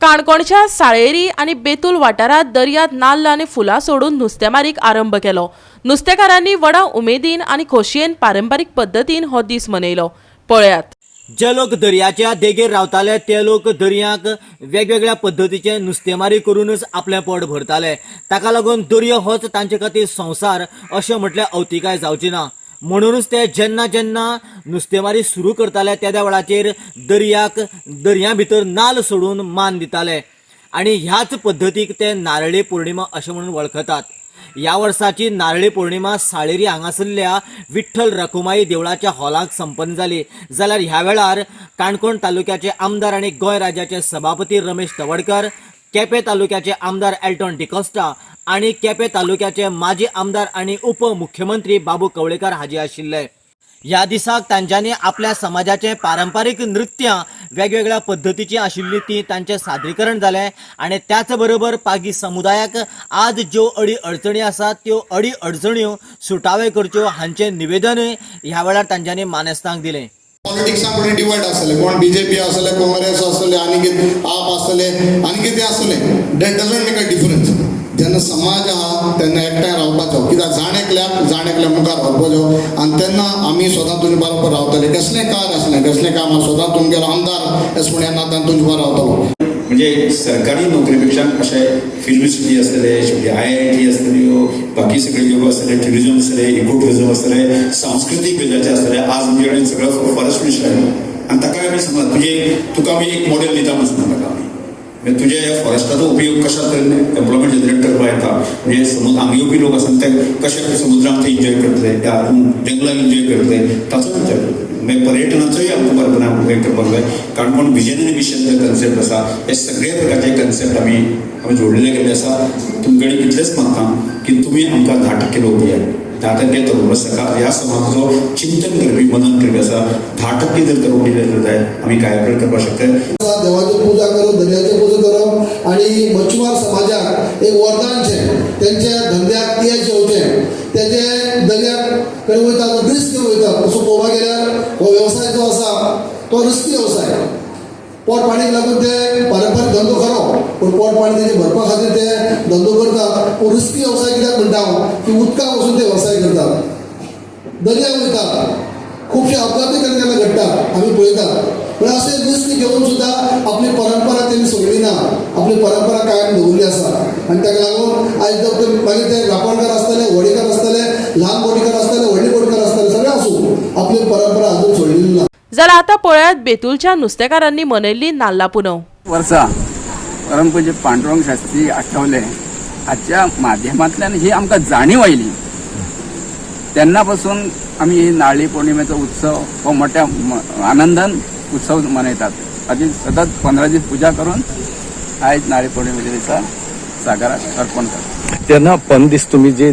काणकोणच्या साळेरी आणि बेतूल वाठारात दर्यांत नाल्ल आणि फुलां सोडून नुस्तेमारीक आरंभ केलो। नुस्तेकारांनी व्हडा उमेदीन आणि खोशयेन पारंपारीक पद्दतीन हो दीस मनयलो। पळयात। जे लोक दर्याच्या देगेर रावताले ते लोक दर्याक वेगवेगळ्या पद्धतीचे नुस्तेमारी करूनच आपले पोट भरताले। ताका लागून दर्यो होच तांचे खातीर संवसार अशें म्हटल्यार अवतिकाय जावची ना। म्हणूनच ते जेन्ना जेन्ना नुस्तेमारी सुरू करताले त्या वेळाचेर दर्या भितर नाल्ल सोडून मान दिताले आणि ह्याच पद्धतीक ते नारळी पौर्णिमा अशें म्हणून वळखतात। या वर्साची नारळी पौर्णिमा साळेरी हांगासरल्या विठ्ठल रखुमाई देवळाच्या हॉलांत संपन्न जाली। जाल्यार ह्या वेळार काणकोण तालुक्याचे आमदार आणि गोंय राज्याचे सभापती रमेश तवडकर, केपें तालुक्याचे आमदार एल्टॉन डिकोस्टा आणि केपें तालुक्याचे माजी आमदार आणि उपमुख्यमंत्री बाबू कवळेकर हाजीर आशिल्ले। ह्या दिसाक तांच्यांनी आपल्या समाजाचे पारंपारीक नृत्यां वेगवेगळ्या पद्धतीची आशिल्ली ती तांचे सादरीकरण जालें आणि त्याच बरोबर पागी समुदायाक आज ज्यो अडी अडचणी आसात त्यो अडी अडचण्यो सुटावे करच्यो हांचे निवेदनूय ह्या वेळार तांच्यांनी मानेस्तांक दिलें। पॉलिटिक्सांमध्ये डिवायड आसले, कोण बीजेपी आसले, काँग्रेस आसले, आनी आप आसले, आनी कितें आसले, that doesn't make a difference. जेन्ना समाज आहा तेन्ना एकठांय रावपाचो, कित्याक जाण एकल्या मुखार व्हरपाचो आनी तेन्ना आमी स्वता तुजे बरोबर रावतले। कसलें कार्य आसलें, कसलें काम स्वता तुमगेलो आमदार अशें म्हण ह्या नात्यान तुजे बरोबर रावतलो। म्हणजे सरकारी नोकरीपेक्षा अशें फिल्म सिटी आसतले, शेवटी IIT आसतल्यो, बाकी सगळे ज्यो आसतले, ट्युरिजम आसतले, इको ट्युरिजम आसतले, सांस्कृतीक वेजाचे आसतले, आज म्हणजे कडेन सगळो फॉरेस्ट मिनिस्टर आनी ताका आमी समज तुका आमी एक मॉडेल दिता म्हणून सांगता आमी तुझे फॉरेस्टाचो उपयोग कशा तरेन एम्प्लॉयमेंट जनरेट करपा येता। म्हणजे समज हांगा येवपी लोक आसात ते कशे समुद्रांत एन्जॉय करतले, त्या जंगलात एन्जॉय करतले, ताचो विचार करतले। म्हणजे पर्यटनाचोय आमकां बरेपण उपयोग करपाक जाय। काणकोण विजन आनी मिशन जे कन्सेप्ट आसा हे सगळे प्रकारचे कन्सेप्ट आमी जोडलेले गेल्ले आसा। तुमचे कडेन इतलेंच मागता की तुमी आमकां 10% लोक दियात। 10% तरुण ह्या समाजाचो चिंतन करपी मनन करपी आसा। 10% जर तरुण दिले जाय आमी कार्यक्रम करपाक शकता। देवाची पूजा करप, दर्याची पूजा करप आणि मच्छीमार समाजाक एक वरदान शे, त्यांच्या धंद्याक यश येवचें, तेजे दर्याक कडेन वयता तो रिस्क वयता। तसो पळोवपाक गेल्यार हो वेवसाय जो आसा तो रिस्की वेवसाय। पोट पाणीक लागून ते पारंपारीक धंदो खरो, पूण पोट पाणी तेजे भरपा खातीर ते धंदो करता। पूण रिस्की वेवसाय कित्याक म्हणटा हांव की उदकाक वचून ते वेवसाय करतात, दर्याक वयता, खुबशे अपघाती केन्ना घडटा आमी पळयतात। पण असे रिस्क घेऊन सुद्धा आपली परंपरा त्यांनी सोडली ना, आपली परंपरा कायम दवरली आसा। आणि ताका लागून आज मागीर ते रापणकार आसतले, व्हडेकार आसतले, ल्हान बोटीकार आसतले, व्हडली बोटीकार आसतले, सगळे आसूं आपली परंपरा अजून सोडलेली ना। जाल्यार आतां पळयात बेतूलच्या नुस्तेकारांनी मनयल्ली नाल्ला पुनव। वर्सा परमपूज्य पांडुरंग शास्त्री आठवले हाच्या माध्यमांतल्यान ही आमकां जाणीव आयली। तेन्ना पासून आमी ही नारळी पौर्णिमेचो उत्सव हो मोठ्या आनंदान उत्सव मनयतात। हाची सतत 15 दीस पूजा करून आयज नारळी पौर्णिमेच्या दिसा सागराक अर्पण करतात। तेन्ना 15 दीस तुम्ही जे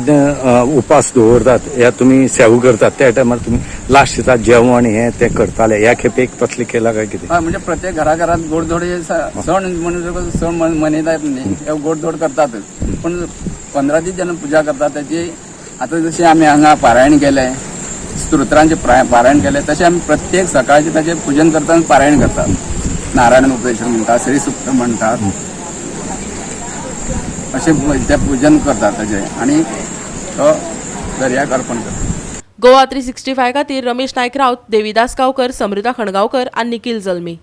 उपास दवरतात, ह्या तुम्ही सेवा करतात, त्या टायमार तुम्ही लास्ट दिसा जेवण हे ते करताले, ह्या खेपेक तसले केला काय कितें? म्हणजे प्रत्येक घराघरात गोडधोड सण म्हणून सण मनयतात न्ही, गोडधोड करतातच। पण 15 दीस जेन्ना पूजा करतात त्याची आता जशी आमी हांगा पारायण केले, स्तोत्रांचे पारायण केले, तसे आमी प्रत्येक सकाळचे ताचे पूजन करतात, पारायण करतात, नारायण उपदेशन म्हणतात, श्रीसुक्त म्हणतात, असे ते पूजन करतात ताचे आणि तो दर्याक अर्पण करतात। गोवा 365 खातीर रमेश नायक राऊत, देविदास गांवकर, समृता खणगांवकर आनी निखिल जल्मी।